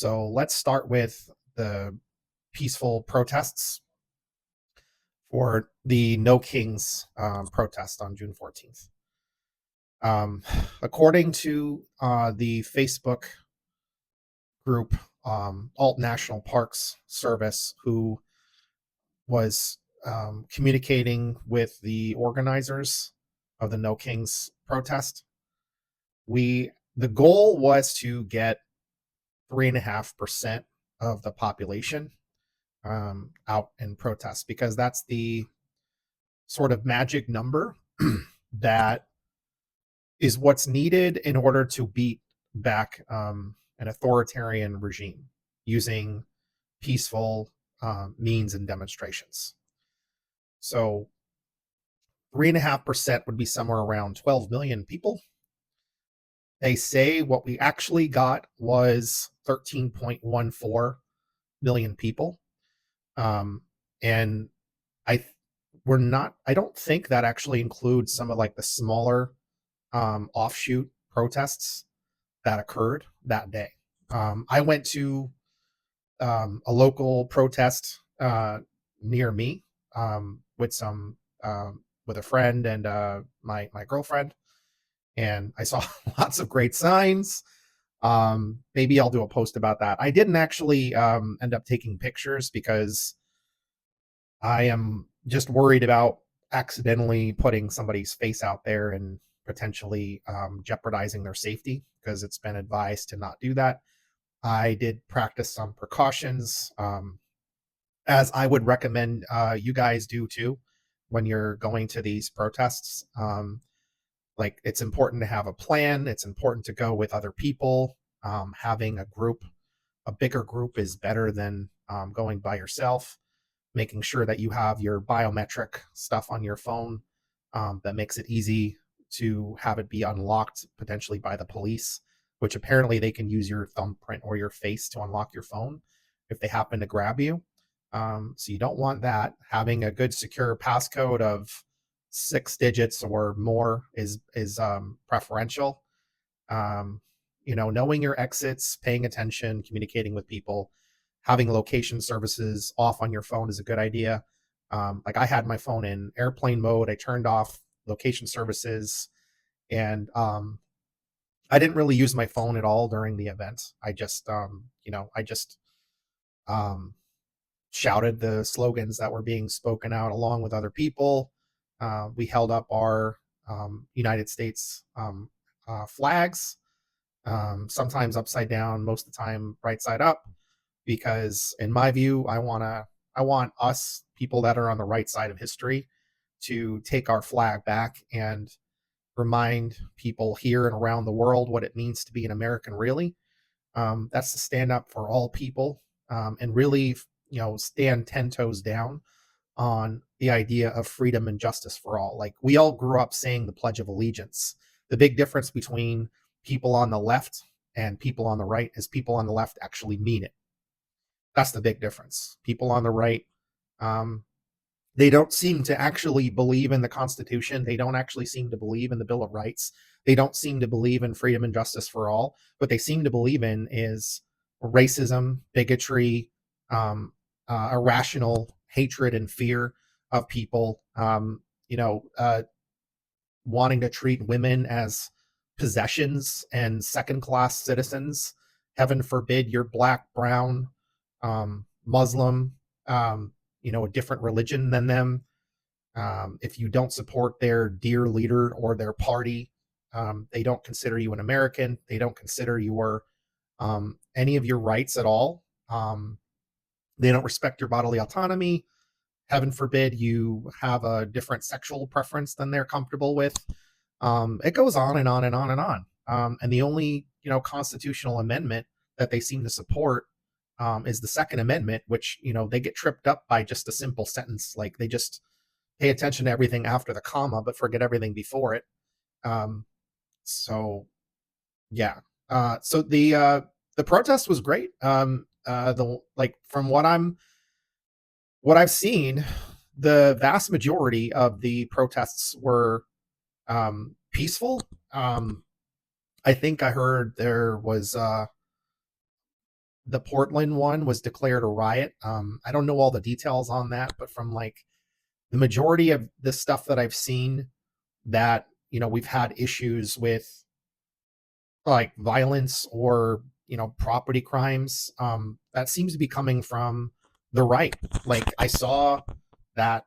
So let's start with the peaceful protests for the No Kings protest on June 14th. Um, According to the Facebook group Alt National Parks Service, who was communicating with the organizers of the No Kings protest, the goal was to get 3.5% of the population out in protest, because that's the sort of magic number that is what's needed in order to beat back an authoritarian regime using peaceful means and demonstrations. So 3.5% would be somewhere around 12 million people. They say what we actually got was 13.14 million people. And I I don't think that actually includes some of like the smaller offshoot protests that occurred that day. I went to a local protest near me with with a friend and my girlfriend, and I saw lots of great signs. Maybe I'll do a post about that. I didn't actually end up taking pictures because I am just worried about accidentally putting somebody's face out there and potentially jeopardizing their safety, because it's been advised to not do that. I did practice some precautions, as I would recommend you guys do too when you're going to these protests. Like, it's important to have a plan. It's important to go with other people. Having a bigger group is better than going by yourself. Making sure that you have your biometric stuff on your phone, that makes it easy to have it be unlocked potentially by the police, which apparently they can use your thumbprint or your face to unlock your phone if they happen to grab you. So you don't want that. Having a good secure passcode of 6 digits or more is preferential. Um, knowing your exits, paying attention, communicating with people, having location services off on your phone is a good idea. Like, I had my phone in airplane mode. I turned off location services, and I didn't really use my phone at all during the event. I just um, shouted the slogans that were being spoken out along with other people. We held up our United States flags, sometimes upside down, most of the time right side up, because in my view, I want us, people that are on the right side of history, to take our flag back and remind people here and around the world what it means to be an American, really. That's to stand up for all people, and really, stand 10 toes down on the idea of freedom and justice for all. Like, we all grew up saying the Pledge of Allegiance. The big difference between people on the left and people on the right is people on the left actually mean it. That's the big difference. People on the right, um, they don't seem to actually believe in the Constitution. They don't actually seem to believe in the Bill of Rights. They don't seem to believe in freedom and justice for all. What they seem to believe in is racism, bigotry, irrational hatred and fear of people. Wanting to treat women as possessions and second class citizens. Heaven forbid you're black, brown, Muslim, a different religion than them. If you don't support their dear leader or their party, they don't consider you an American. They don't consider your any of your rights at all. They don't respect your bodily autonomy. Heaven forbid you have a different sexual preference than they're comfortable with. It goes on and on and on and on. And the only constitutional amendment that they seem to support is the Second Amendment, which they get tripped up by just a simple sentence. Like, they just pay attention to everything after the comma, but forget everything before it. So yeah. So the protest was great. From what I've seen, the vast majority of the protests were peaceful. I think I heard there was the Portland one was declared a riot. I don't know all the details on that, but from like the majority of the stuff that I've seen, that we've had issues with like violence or property crimes, that seems to be coming from the right. Like I saw that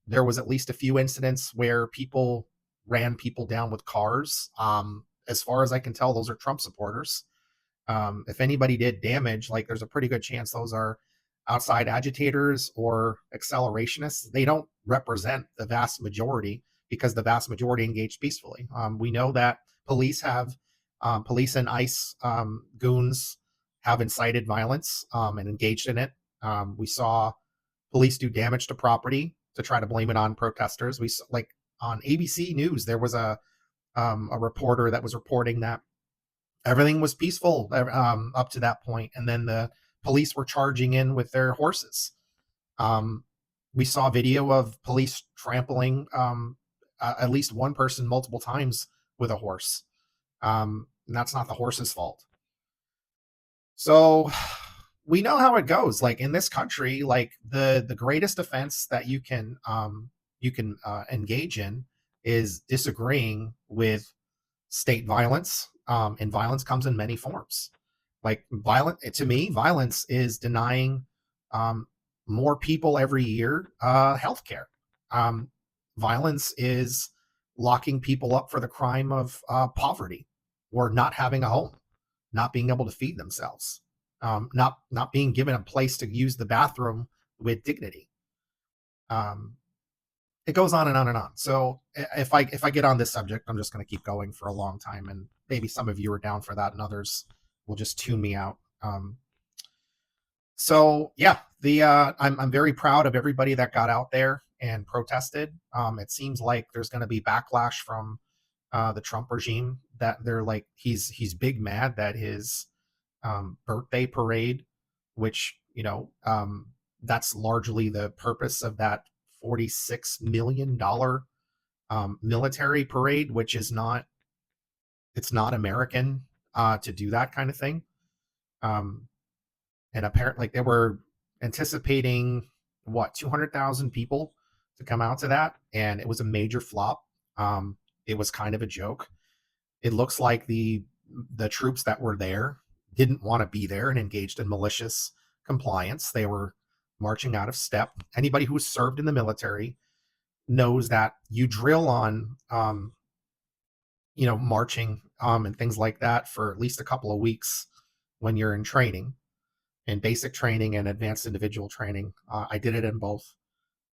there was at least a few incidents where people ran people down with cars. As far as I can tell, those are Trump supporters. If anybody did damage, like there's a pretty good chance those are outside agitators or accelerationists. They don't represent the vast majority because the vast majority engaged peacefully. We know that police have police and ICE goons have incited violence and engaged in it. We saw police do damage to property to try to blame it on protesters. We like on ABC News there was a reporter that was reporting that everything was peaceful up to that point, and then the police were charging in with their horses. Um, we saw video of police trampling at least one person multiple times with a horse. And that's not the horse's fault. So we know how it goes. Like in this country, like the greatest offense that you can engage in is disagreeing with state violence, and violence comes in many forms. Like to me, violence is denying um, more people every year healthcare. Um, Violence is locking people up for the crime of poverty or not having a home, not being able to feed themselves, not being given a place to use the bathroom with dignity. Um, it goes on and on and on. So if I get on this subject, I'm just going to keep going for a long time, and maybe some of you are down for that, and others will just tune me out. So yeah, I'm very proud of everybody that got out there and protested. It seems like there's going to be backlash from the Trump regime, that they're like he's big mad that his birthday parade, which that's largely the purpose of that $46 million military parade, which is not it's not American to do that kind of thing. Um, and apparently, like they were anticipating what 200,000 people to come out to that, and it was a major flop. It was kind of a joke. It looks like the troops that were there didn't want to be there and engaged in malicious compliance. They were marching out of step. Anybody who served in the military knows that you drill on marching and things like that for at least a couple of weeks when you're in training, in basic training and advanced individual training. I did it in both.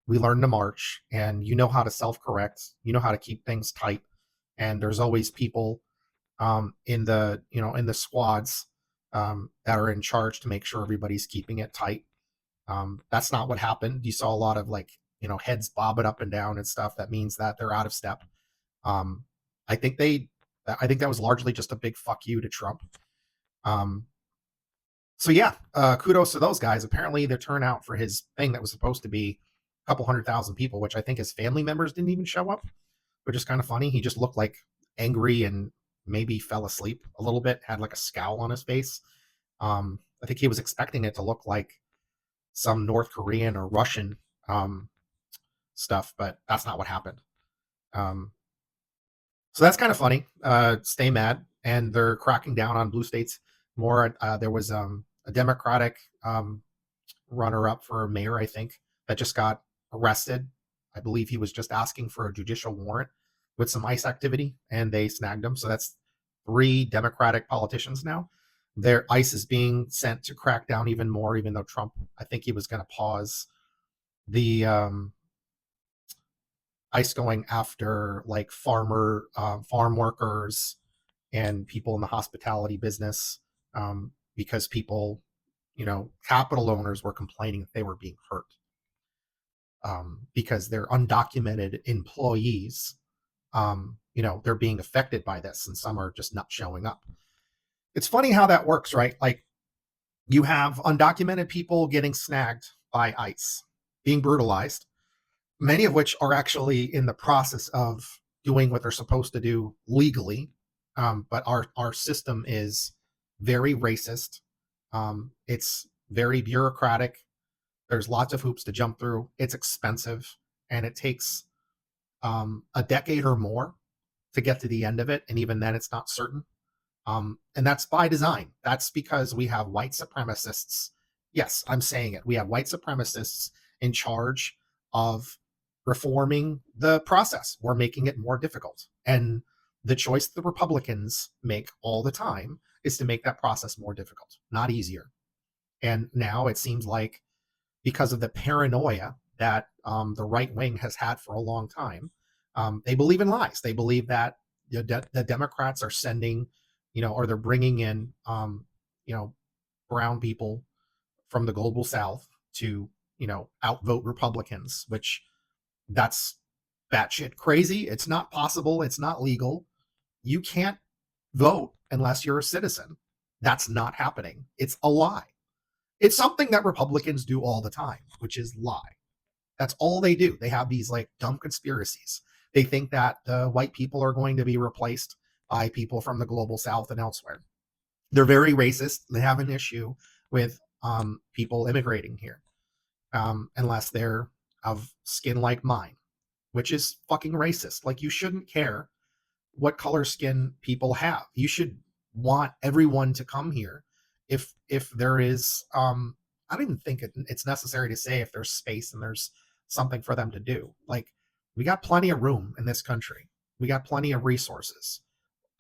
We learn to march, and you know how to self-correct, you know how to keep things tight, and there's always people in the squads that are in charge to make sure everybody's keeping it tight. That's not what happened. You saw a lot of like heads bobbing up and down and stuff. That means that they're out of step. um i think they I think that was largely just a big fuck you to Trump. um so yeah, kudos to those guys. Apparently their turnout for his thing that was supposed to be a couple 100,000 people, which I think his family members didn't even show up, which is kind of funny. He just looked like angry and maybe fell asleep a little bit, had like a scowl on his face. I think he was expecting it to look like some North Korean or Russian um, stuff, but that's not what happened. Um, so that's kind of funny. Stay mad, and they're cracking down on blue states more. There was a Democratic runner-up for mayor, I think, that just got arrested. I believe he was just asking for a judicial warrant with some ICE activity, and they snagged him. So that's 3 Democratic politicians now. Their ICE is being sent to crack down even more, even though Trump, I think he was going to pause the ICE going after like farm workers and people in the hospitality business, because people, capital owners were complaining that they were being hurt because they're undocumented employees. They're being affected by this, and some are just not showing up. It's funny how that works, right? Like you have undocumented people getting snagged by ICE, being brutalized, many of which are actually in the process of doing what they're supposed to do legally. But our system is very racist. It's very bureaucratic. There's lots of hoops to jump through. It's expensive, and it takes a decade or more to get to the end of it, and even then, it's not certain. And that's by design. That's because we have white supremacists. Yes, I'm saying it. We have white supremacists in charge of reforming the process. We're making it more difficult. And the choice the Republicans make all the time is to make that process more difficult, not easier. And now it seems like because of the paranoia that the right wing has had for a long time, they believe in lies. They believe that the Democrats are sending, or they're bringing in, you know, brown people from the global South to, outvote Republicans, which that's batshit crazy. It's not possible. It's not legal. You can't vote unless you're a citizen. That's not happening. It's a lie. It's something that Republicans do all the time, which is lie. That's all they do. They have these like dumb conspiracies. They think that white people are going to be replaced by people from the global South and elsewhere. They're very racist. They have an issue with people immigrating here, unless they're of skin like mine, which is fucking racist. Like, you shouldn't care what color skin people have. You should want everyone to come here. If there is, I don't even think it's necessary to say if there's space and there's something for them to do. Like, we got plenty of room in this country. We got plenty of resources.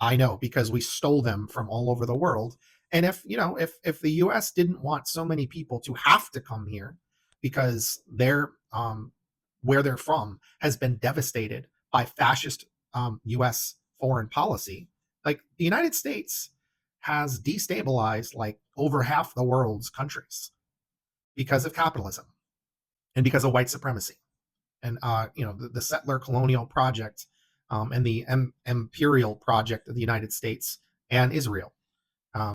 I know, because we stole them from all over the world. And if the US didn't want so many people to have to come here because they're where they're from has been devastated by fascist US foreign policy, like the United States has destabilized like over half the world's countries because of capitalism and because of white supremacy. And the settler colonial project, and the imperial project of the United States and Israel.